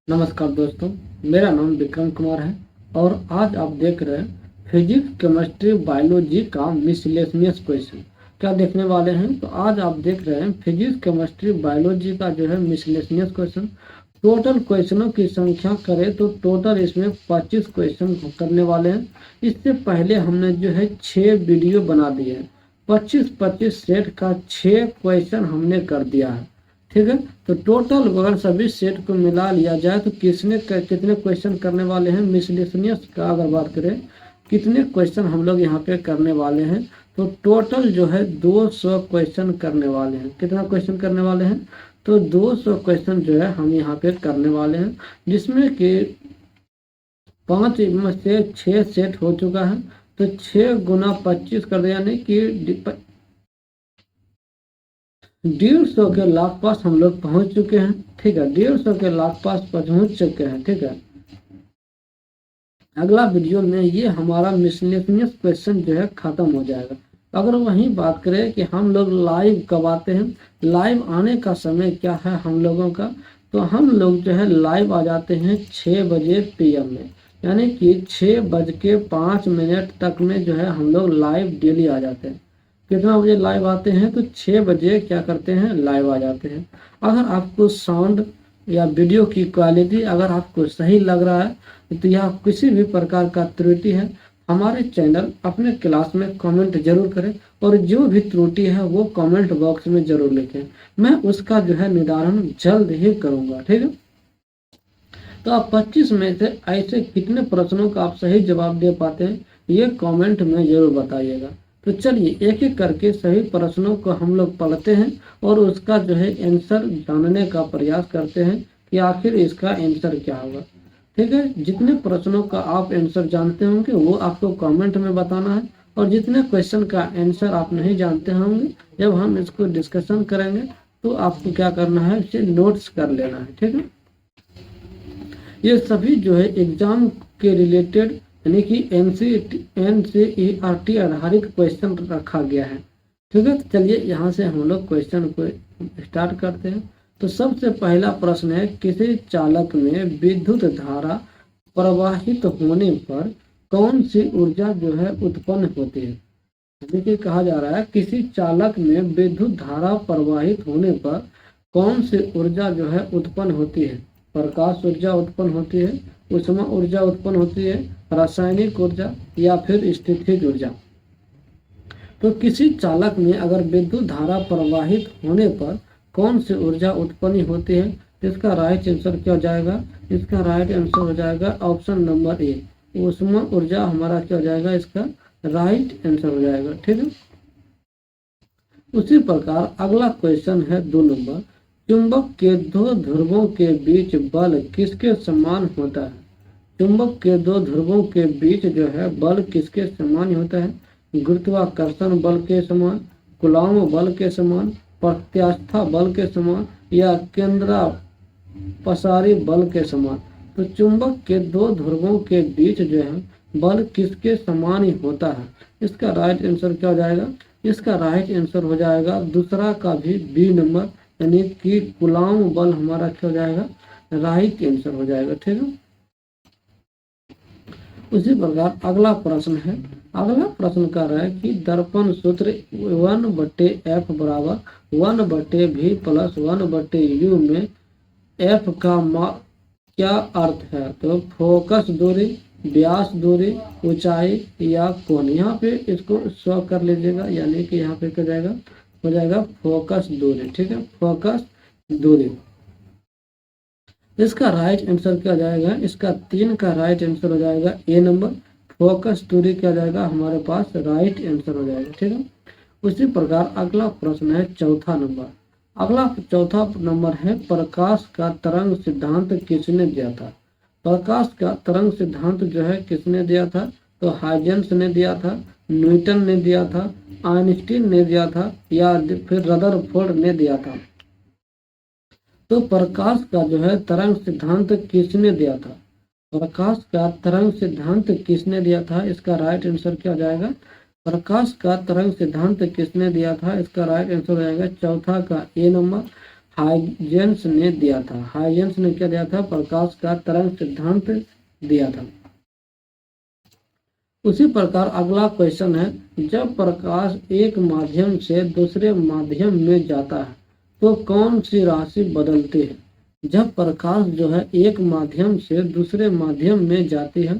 नमस्कार दोस्तों, मेरा नाम विक्रम कुमार है और आज आप देख रहे हैं फिजिक्स केमिस्ट्री बायोलॉजी का मिसलेनियस क्वेश्चन। क्या देखने वाले हैं? तो आज आप देख रहे हैं फिजिक्स केमिस्ट्री बायोलॉजी का जो है मिसलेनियस क्वेश्चन। टोटल क्वेश्चनों की संख्या करें तो टोटल इसमें 25 क्वेश्चन करने वाले हैं। इससे पहले हमने जो है 6 वीडियो बना दिए हैं। 25-25 सेट का 6 क्वेश्चन हमने कर दिया है। ठीक है, तो टोटल अगर सभी सेट को मिला लिया जाए तो कितने क्वेश्चन करने वाले हैं मिसलेनियस का अगर बात करें कितने क्वेश्चन हम लोग यहाँ पे करने वाले हैं, तो टोटल जो है 200 क्वेश्चन करने वाले हैं। कितना क्वेश्चन करने वाले हैं? तो 200 क्वेश्चन जो है हम यहाँ पे करने वाले हैं, जिसमें कि 5 में से 6 सेट हो चुका है। तो 6 गुना 25 कर दिया, यानी कि 150 के लाख पास हम लोग पहुंच चुके हैं। ठीक है, 150 के लाख पास पहुंच चुके हैं। ठीक है, अगला वीडियो में ये हमारा मिसलेनियस क्वेश्चन जो है खत्म हो जाएगा। अगर वहीं बात करें कि हम लोग लाइव कब आते हैं, लाइव आने का समय क्या है हम लोगों का, तो हम लोग जो है लाइव आ जाते हैं 6 बजे PM में, यानी कि 6:05 तक में जो है हम लोग लाइव डेली आ जाते हैं। कितना बजे लाइव आते हैं? तो 6 बजे क्या करते हैं, लाइव आ जाते हैं। अगर आपको साउंड या वीडियो की क्वालिटी अगर आपको सही लग रहा है तो यह किसी भी प्रकार का त्रुटि है, हमारे चैनल अपने क्लास में कमेंट जरूर करें और जो भी त्रुटि है वो कमेंट बॉक्स में जरूर लिखें। मैं उसका जो है निदान जल्द ही करूंगा। ठीक है, तो आप 25 में से ऐसे कितने प्रश्नों का आप सही जवाब दे पाते हैं ये कमेंट में जरूर बताइएगा। तो चलिए एक एक करके सही प्रश्नों को हम लोग पढ़ते हैं और उसका जो है आंसर जानने का प्रयास करते हैं कि आखिर इसका आंसर क्या होगा। ठीक है, जितने प्रश्नों का आप आंसर जानते होंगे वो आपको कमेंट में बताना है, और जितने क्वेश्चन का आंसर आप नहीं जानते होंगे जब हम इसको डिस्कशन करेंगे तो आपको क्या करना है, इसे नोट्स कर लेना है। ठीक है, ये सभी जो है एग्जाम के रिलेटेड यानी कि NCERT आधारित क्वेश्चन रखा गया है। ठीक है, तो चलिए यहाँ से हम लोग क्वेश्चन को स्टार्ट करते हैं। तो सबसे पहला प्रश्न है, किसी चालक में विद्युत धारा प्रवाहित होने पर कौन सी ऊर्जा जो है उत्पन्न होती है? देखिए कहा जा रहा है किसी चालक में विद्युत धारा प्रवाहित होने पर कौन सी ऊर्जा जो है उत्पन्न होती है? प्रकाश ऊर्जा उत्पन्न होती है, ऊष्मा ऊर्जा उत्पन्न होती है, रासायनिक ऊर्जा या फिर स्थितिज ऊर्जा। तो किसी चालक में अगर विद्युत धारा प्रवाहित होने पर कौन सी ऊर्जा उत्पन्न होती है, इसका राइट आंसर क्या हो जाएगा? इसका राइट आंसर हो जाएगा ऑप्शन नंबर ए, ऊष्मा ऊर्जा हमारा क्या हो जाएगा, इसका राइट आंसर हो जाएगा। ठीक है, उसी प्रकार अगला क्वेश्चन है 2 नंबर, चुंबक के 2 ध्रुवों के बीच बल किसके समान होता है? चुंबक के 2 ध्रुवों के बीच जो है बल किसके समान होता है? गुरुत्वाकर्षण बल के समान, कूलॉम बल के समान, प्रत्यास्थ बल के समान या केंद्रापसारी बल के समान। तो चुंबक के 2 ध्रुवों के बीच जो है बल किसके समान ही होता है? इसका राइट आंसर क्या हो जाएगा? इसका राइट आंसर हो जाएगा दूसरा का भी बी नंबर, यानी कि कूलॉम बल हमारा क्या हो जाएगा, राइट आंसर हो जाएगा। ठीक है, उसी प्रकार अगला प्रश्न है, अगला प्रश्न कर रहा है कि दर्पण सूत्र 1/f बराबर 1/v प्लस 1/u में f का क्या अर्थ है? तो फोकस दूरी, व्यास दूरी, ऊंचाई या कोण। यहाँ पे इसको शो कर लीजिएगा, यानी कि यहाँ पे क्या जाएगा, हो जाएगा फोकस दूरी। ठीक है, फोकस दूरी। इसका राइट आंसर क्या जाएगा? इसका 3 का राइट आंसर हो जाएगा ए नंबर, फोकस दूरी क्या जाएगा हमारे पास, राइट आंसर हो जाएगा। ठीक है, उसी प्रकार अगला प्रश्न है चौथा नंबर। अगला चौथा नंबर है, प्रकाश का तरंग सिद्धांत किसने दिया था? प्रकाश का तरंग सिद्धांत जो है किसने दिया था? तो हाइजेंस ने दिया था, न्यूटन ने दिया था, आइंस्टीन ने दिया था या फिर रदरफोर्ड ने दिया था। तो प्रकाश का जो है तरंग सिद्धांत किसने दिया था? प्रकाश का तरंग सिद्धांत किसने दिया था? इसका राइट आंसर क्या हो जाएगा? प्रकाश का तरंग सिद्धांत किसने दिया था? इसका राइट आंसर हो जाएगा चौथा का ए नंबर, हाइजेंस ने दिया था। हाइजेंस ने क्या दिया था? प्रकाश का तरंग सिद्धांत दिया था। उसी प्रकार अगला क्वेश्चन है, जब प्रकाश एक माध्यम से दूसरे माध्यम में जाता है तो कौन सी राशि बदलती है? जब प्रकाश जो है एक माध्यम से दूसरे माध्यम में जाती है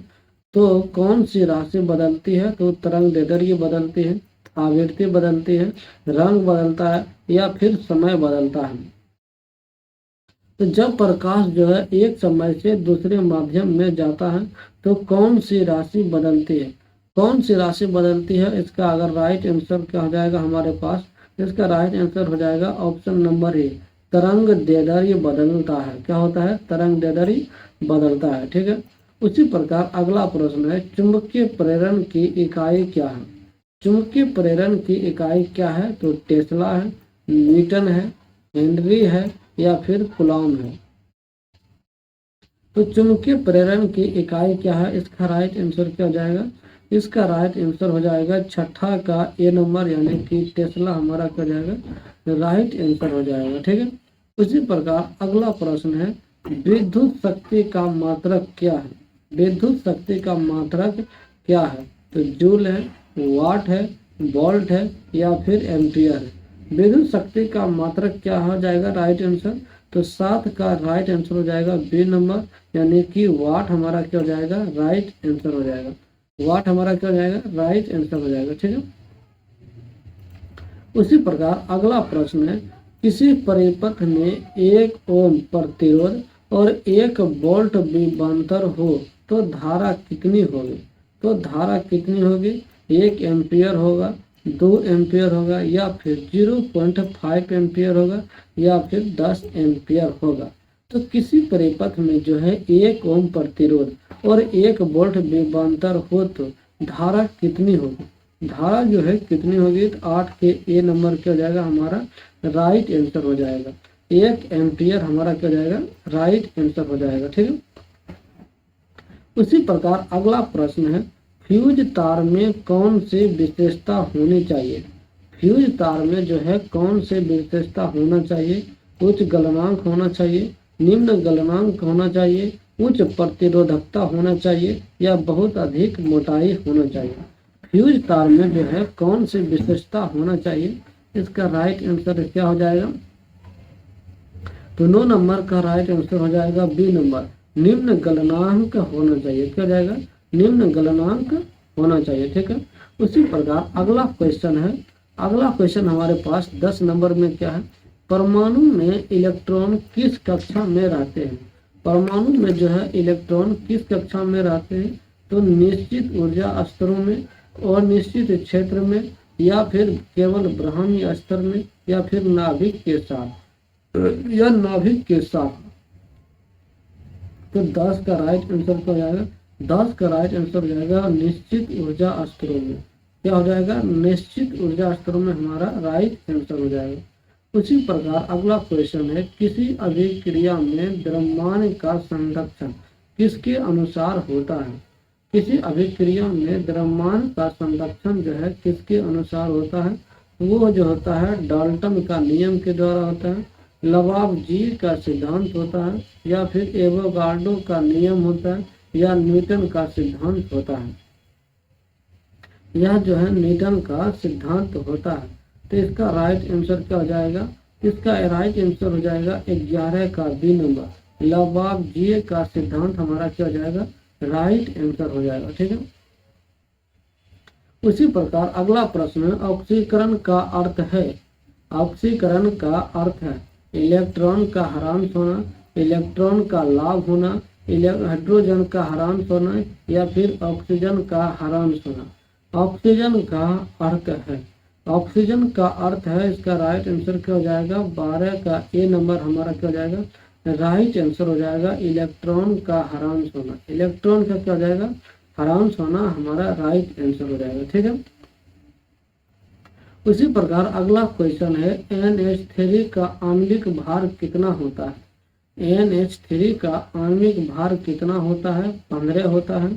तो कौन सी राशि बदलती है? तो तरंग दैर्ध्य बदलती है, आवृत्ति बदलती है, रंग बदलता है या फिर समय बदलता है। तो जब प्रकाश जो है एक समय से दूसरे माध्यम में जाता है तो कौन सी राशि बदलती है? कौन सी राशि बदलती है? इसका अगर राइट आंसर क्या हो जाएगा हमारे पास? इसका राइट आंसर हो जाएगा ऑप्शन नंबर ए, तरंग दैर्ध्य बदलता है। क्या होता है? तरंग दैर्ध्य बदलता है। ठीक है। उसी प्रकार अगला प्रश्न है, चुंबकीय प्रेरण की इकाई क्या है? चुंबकीय प्रेरण की इकाई क्या है? तो टेस्ला है, न्यूटन है, हेनरी है या फिर कूलॉम है। तो चुंबकीय प्रेरण की इकाई क्या है? इसका राइट आंसर क्या हो जाएगा? इसका राइट आंसर हो जाएगा छठा का ए नंबर, यानी कि टेस्ला हमारा क्या हो जाएगा? राइट आंसर हो जाएगा। ठीक है। उसी प्रकार अगला प्रश्न है, विद्युत शक्ति का मात्रक क्या है? विद्युत शक्ति का मात्रक क्या है? तो जूल है, वाट है, वोल्ट है या फिर एम्पियर है। विद्युत शक्ति का मात्रक क्या हो जाएगा? राइट आंसर तो 7 का राइट आंसर हो जाएगा बी नंबर, यानी कि वाट हमारा क्या हो जाएगा? राइट आंसर हो जाएगा। वाट हमारा क्या हो जाएगा? राइट आंसर हो जाएगा। ठीक है। उसी प्रकार अगला प्रश्न है, किसी परिपथ में 1 ओम प्रतिरोध और 1 वोल्ट विभवांतर हो तो धारा कितनी होगी? तो धारा कितनी होगी? 1 एम्पियर होगा, 2 एम्पियर होगा या फिर 0.5 एम्पियर होगा या फिर 10 एम्पियर होगा। तो किसी परिपथ में जो है 1 ओम प्रतिरोध और 1 वोल्ट विभवांतर हो तो धारा कितनी होगी? धारा जो है कितनी होगी? तो 8 के ए नंबर क्या हो जाएगा हमारा? राइट आंसर हो जाएगा। 1 एम्पियर हमारा क्या हो जाएगा? राइट आंसर हो जाएगा। ठीक है। उसी प्रकार अगला प्रश्न है, फ्यूज तार में कौन सी विशेषता होनी चाहिए? फ्यूज तार में जो है कौन सी विशेषता होना चाहिए? उच्च गलनांक होना चाहिए, निम्न गलनांक होना चाहिए, उच्च प्रतिरोधकता होना चाहिए या बहुत अधिक मोटाई होना चाहिए। फ्यूज तार में जो है कौन सी विशेषता होना चाहिए? इसका राइट आंसर क्या हो जाएगा? तो 9 नंबर का राइट आंसर हो जाएगा बी नंबर, निम्न गलनांक होना चाहिए। क्या हो जाएगा? निम्न गलनांक होना चाहिए। ठीक है। उसी प्रकार अगला क्वेश्चन है, अगला क्वेश्चन हमारे पास 10 नंबर में क्या है? परमाणु में इलेक्ट्रॉन किस कक्षा में रहते हैं? परमाणु में जो है इलेक्ट्रॉन किस कक्षा में रहते हैं? तो निश्चित ऊर्जा स्तरों में और निश्चित क्षेत्र में या फिर केवल ब्रह्मी स्तर में या फिर नाभिक के साथ या नाभिक के साथ। तो 10 का राइट आंसर क्या हो जाएगा? 10 का राइट आंसर हो जाएगा निश्चित ऊर्जा स्तरों में। क्या हो जाएगा? निश्चित ऊर्जा स्तरों में हमारा राइट आंसर हो जाएगा। उसी प्रकार अगला क्वेश्चन है, किसी अभिक्रिया में द्रव्यमान का संरक्षण किसके अनुसार होता है? किसी अभिक्रिया में द्रव्यमान का संरक्षण जो है किसके अनुसार होता है? वो जो होता है डाल्टन का नियम के द्वारा होता है, लवाबजी का सिद्धांत होता है या फिर एवोगाड्रो का नियम होता है या न्यूटन का सिद्धांत होता है। यह जो है न्यूटन का सिद्धांत होता है। तो इसका राइट आंसर क्या हो जाएगा? इसका राइट आंसर हो जाएगा 11 का बी नंबर, लवाबजी का सिद्धांत हमारा क्या हो जाएगा? राइट आंसर हो जाएगा। ठीक है। उसी प्रकार अगला प्रश्न है, ऑक्सीकरण का अर्थ है, ऑक्सीकरण का अर्थ है इलेक्ट्रॉन का ह्रास होना, इलेक्ट्रॉन का लाभ होना, हाइड्रोजन का ह्रास होना या फिर ऑक्सीजन का ह्रास होना। ऑक्सीजन का अर्थ है, ऑक्सीजन का अर्थ है, इसका राइट आंसर क्या हो जाएगा? 12 का ए नंबर हमारा क्या हो जाएगा? राइट आंसर हो जाएगा इलेक्ट्रॉन का ह्रास होना। इलेक्ट्रॉन का क्या हो जाएगा? ह्रास होना हमारा राइट आंसर हो जाएगा। ठीक है। उसी प्रकार अगला क्वेश्चन है, NH3 का आणविक भार कितना होता है? NH3 का आणविक भार कितना होता है? 15 होता है,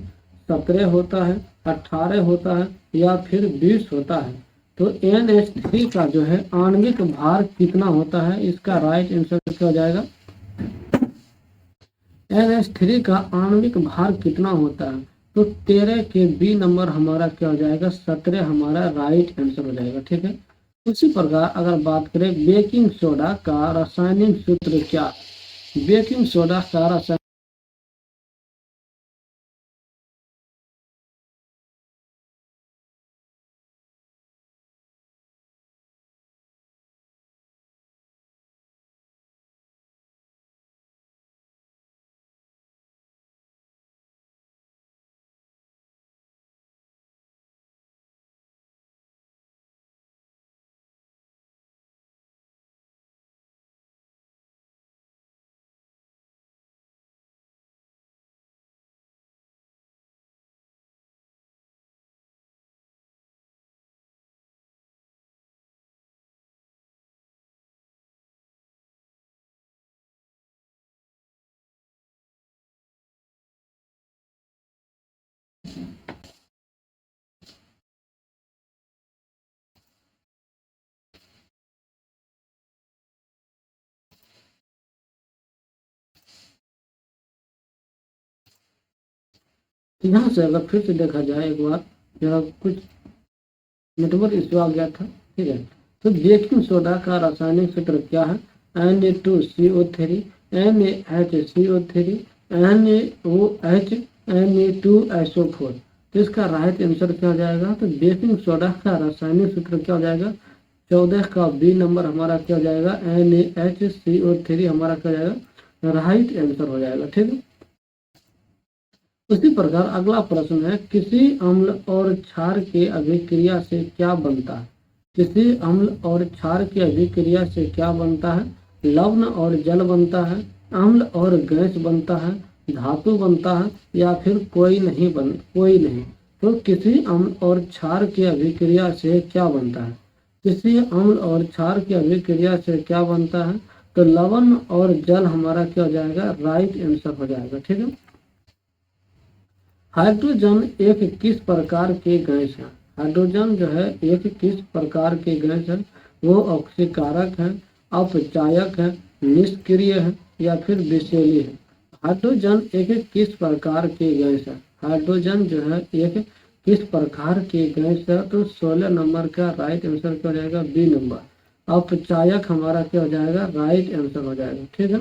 17 होता है, 18 होता है या फिर 20 होता है। तो NH3 का जो है आणविक भार कितना होता है, इसका राइट आंसर क्या हो जाएगा। NH3 का आणविक भार कितना होता है, तो 13 के बी नंबर हमारा क्या हो जाएगा, 17 हमारा राइट आंसर हो जाएगा। ठीक है। उसी प्रकार अगर बात करें बेकिंग सोडा का रासायनिक सूत्र क्या है, बेकिंग सोडा का रासायनिक यहाँ से अगर फिर से देखा जाए एक बार, जरा कुछ नेटवर्क इश्यू आ गया था। ठीक है। तो बेकिंग सोडा का रासायनिक सूत्र क्या है, Na2CO3 NaHCO3 NaOH Na2SO4। तो इसका राइट आंसर क्या हो जाएगा, तो बेकिंग सोडा का रासायनिक सूत्र क्या हो जाएगा, 14 का बी नंबर हमारा क्या हो जाएगा, NaHCO3 हमारा क्या हो जाएगा, राइट आंसर हो जाएगा। ठीक है। उसी प्रकार अगला प्रश्न है, किसी अम्ल और क्षार के अभिक्रिया से क्या बनता है, किसी अम्ल और क्षार की अभिक्रिया से क्या बनता है, लवण और जल बनता है, अम्ल और गैस बनता है, धातु बनता है, या फिर कोई नहीं। तो किसी अम्ल और क्षार की अभिक्रिया से क्या बनता है, किसी अम्ल और क्षार की अभिक्रिया से क्या बनता है, तो लवण और जल हमारा क्या हो जाएगा, राइट आंसर हो जाएगा। ठीक है। हाइड्रोजन एक किस प्रकार के गैस है, हाइड्रोजन जो है एक किस प्रकार के गैस है, वो ऑक्सीकारक है, अपचायक है, निष्क्रिय है, या फिर विषैली है। हाइड्रोजन एक किस प्रकार के गैस है, हाइड्रोजन जो है एक किस प्रकार के गैस है, तो 16 नंबर का राइट आंसर क्या हो जाएगा, बी नंबर अपचायक हमारा क्या हो जाएगा, राइट आंसर हो जाएगा। ठीक है।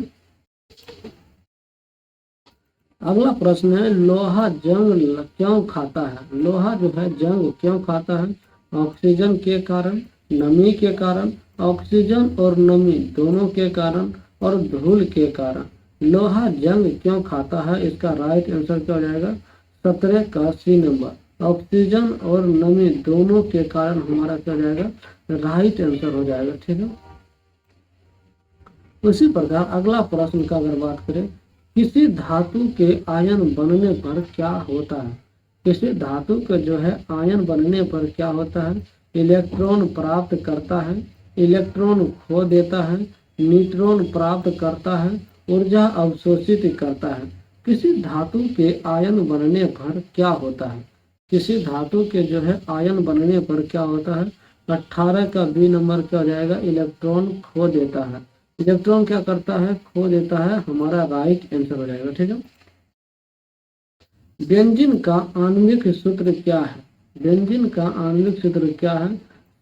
अगला प्रश्न है, लोहा जंग क्यों खाता है, लोहा जो है जंग क्यों खाता है, ऑक्सीजन के कारण, नमी के कारण, ऑक्सीजन और नमी दोनों के कारण, और धूल के कारण। लोहा जंग क्यों खाता है, इसका राइट आंसर क्या हो जाएगा, 17 का सी नंबर ऑक्सीजन और नमी दोनों के कारण हमारा क्या हो जाएगा, राइट आंसर हो जाएगा। ठीक है। उसी प्रकार अगला प्रश्न का अगर बात करें, किसी धातु के आयन बनने पर क्या होता है, किसी धातु के जो है आयन बनने पर क्या होता है, इलेक्ट्रॉन प्राप्त करता है, इलेक्ट्रॉन खो देता है, न्यूट्रॉन प्राप्त करता है, ऊर्जा अवशोषित करता है। किसी धातु के आयन बनने पर क्या होता है, किसी धातु के जो है आयन बनने पर क्या होता है, 18 का बी नंबर क्या हो जाएगा, इलेक्ट्रॉन खो देता है। इलेक्ट्रॉन क्या करता है, खो देता है, हमारा राइट आंसर हो जाएगा। ठीक है। बेंजीन का आणविक सूत्र क्या है, बेंजीन का आणविक सूत्र क्या है,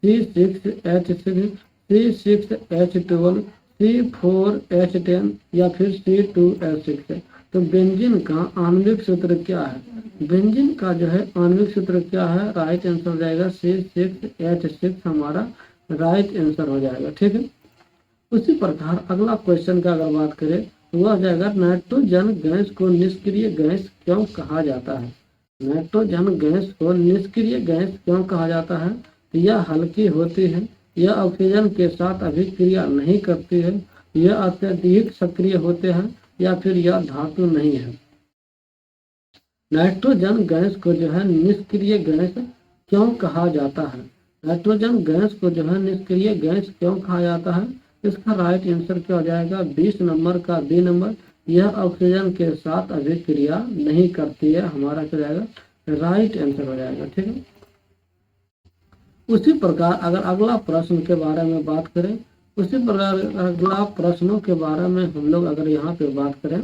C6H6 C6H12 C4H10 या फिर C2H6। तो बेंजीन का आणविक सूत्र क्या है, बेंजीन का जो है आणविक सूत्र क्या है, राइट आंसर हो जाएगा C6H6 हमारा राइट आंसर हो जाएगा। ठीक है। उसी प्रकार अगला क्वेश्चन का अगर बात करें, वह आ जाएगा, नाइट्रोजन गैस को निष्क्रिय गैस क्यों कहा जाता है, नाइट्रोजन गैस को निष्क्रिय गैस क्यों कहा जाता है, यह हल्की होती है, यह ऑक्सीजन के साथ अभिक्रिया नहीं करती है, यह अत्यधिक सक्रिय होते हैं, या फिर यह धातु नहीं है। नाइट्रोजन गैस को जो है निष्क्रिय गैस क्यों कहा जाता है, नाइट्रोजन गैस को जो है निष्क्रिय गैस क्यों कहा जाता है, इसका राइट आंसर क्या हो जाएगा, 20 नंबर का बी नंबर, यह ऑक्सीजन के साथ अभिक्रिया नहीं करती है, हमारा क्या जाएगा, राइट आंसर हो जाएगा। ठीक है। उसी प्रकार अगर अगला प्रश्न के बारे में बात करें, उसी प्रकार अगला प्रश्नों के बारे में हम लोग अगर यहाँ पे बात करें,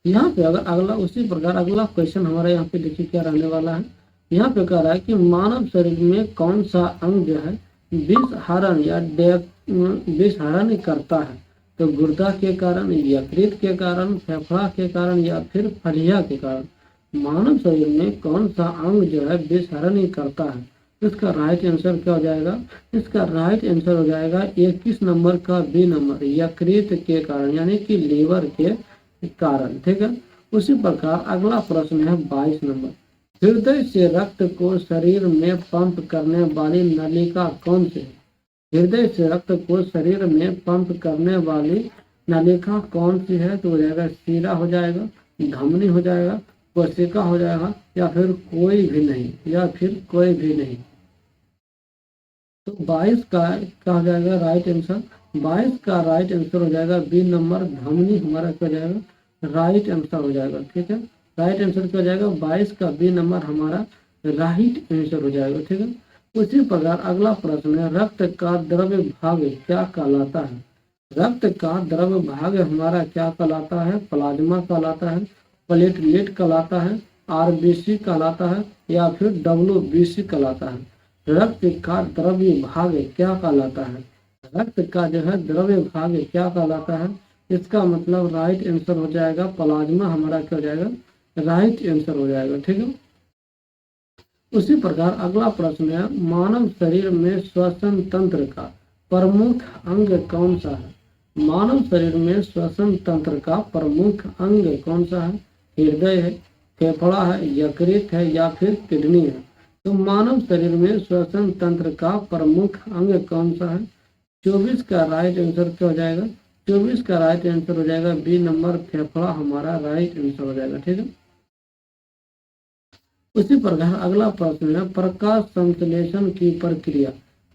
यहाँ पे अगर अगला उसी प्रकार अगला क्वेश्चन हमारा यहाँ पे देखिए क्या रहने वाला है। यहाँ पे कह रहा है कि मानव शरीर में कौन सा अंग जो है विष हरण या विष हरण करता है? तो गुर्दा के कारण, यकृत के कारण, फेफड़ा के कारण या फिर फलिया के कारण। मानव शरीर में कौन सा अंग जो है विष हरण करता है? इसका राइट आंसर क्या हो जाएगा? इसका राइट आंसर हो जाएगा 21 नंबर का बी नंबर, यकृत के कारण यानी कि लीवर के कारण। ठीक है, उसी प्रकार अगला प्रश्न है 22 नंबर, हृदय से रक्त को शरीर में पंप करने वाली नलिका कौन सी है? हृदय से रक्त को शरीर में पंप करने वाली नलिका कौन सी है? तो हो जाएगा शिरा हो जाएगा, धमनी हो जाएगा, कोशिका हो जाएगा या फिर कोई भी नहीं, या फिर कोई भी नहीं। तो 22 का क्या हो जाएगा राइट आंसर? 22 का राइट आंसर हो जाएगा बी नंबर, धमनी हमारा क्या हो जाएगा राइट आंसर हो जाएगा। ठीक है, राइट आंसर क्या हो जाएगा? 22 का बी नंबर हमारा राइट आंसर हो जाएगा। ठीक है, उसी प्रकार अगला प्रश्न है, रक्त का द्रव्य भाग क्या कहलाता है? रक्त का द्रव्य भाग हमारा क्या कहलाता है? प्लाज्मा कहलाता है, प्लेटलेट कहलाता है, आरबीसी कहलाता है या फिर डब्ल्यूबीसी कहलाता है। रक्त का द्रव्य भाग क्या कहलाता है? रक्त का जो है द्रव्य भाग क्या कहलाता है? इसका मतलब राइट आंसर हो जाएगा प्लाज्मा हमारा क्या हो जाएगा राइट आंसर हो जाएगा। ठीक है, उसी प्रकार अगला प्रश्न है, मानव शरीर में श्वसन तंत्र का प्रमुख अंग कौन सा है? मानव शरीर में श्वसन तंत्र का प्रमुख अंग कौन सा है? हृदय है, फेफड़ा है, यकृत है या फिर किडनी है। तो मानव शरीर में श्वसन तंत्र का प्रमुख अंग कौन सा है? 24 का राइट आंसर क्या हो जाएगा? 24 का राइट आंसर हो जाएगा बी नंबर, फेफड़ा हमारा राइट आंसर हो जाएगा। ठीक है, उसी प्रकार अगला प्रश्न है, प्रकाश संश्लेषण की प्रक्रिया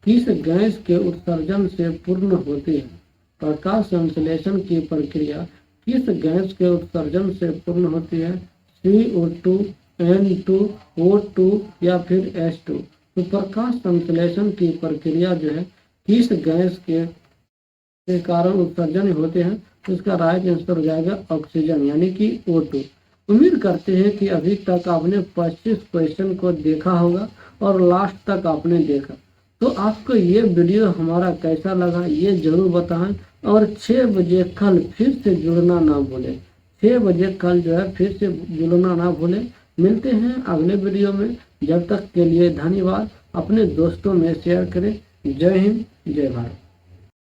किस गैस के उत्सर्जन से पूर्ण होती है? प्रकाश संश्लेषण की प्रक्रिया किस गैस के उत्सर्जन से पूर्ण होती है? CO2, N2, O2 या फिर H2। तो प्रकाश संश्लेषण की प्रक्रिया जो है किस गैस के कारण उत्सर्जन होते हैं? तो इसका राइट आंसर हो जाएगा ऑक्सीजन यानी कि O2। उम्मीद करते हैं कि अभी तक आपने 25 क्वेश्चन को देखा होगा और लास्ट तक आपने देखा। तो आपको ये वीडियो हमारा कैसा लगा ये जरूर बताएं और 6 बजे कल फिर से जुड़ना ना भूलें। 6 बजे कल जो है फिर से जुड़ना ना भूलें। मिलते हैं अगले वीडियो में, जब तक के लिए धन्यवाद। अपने दोस्तों में शेयर करें। जय हिंद, जय भारत।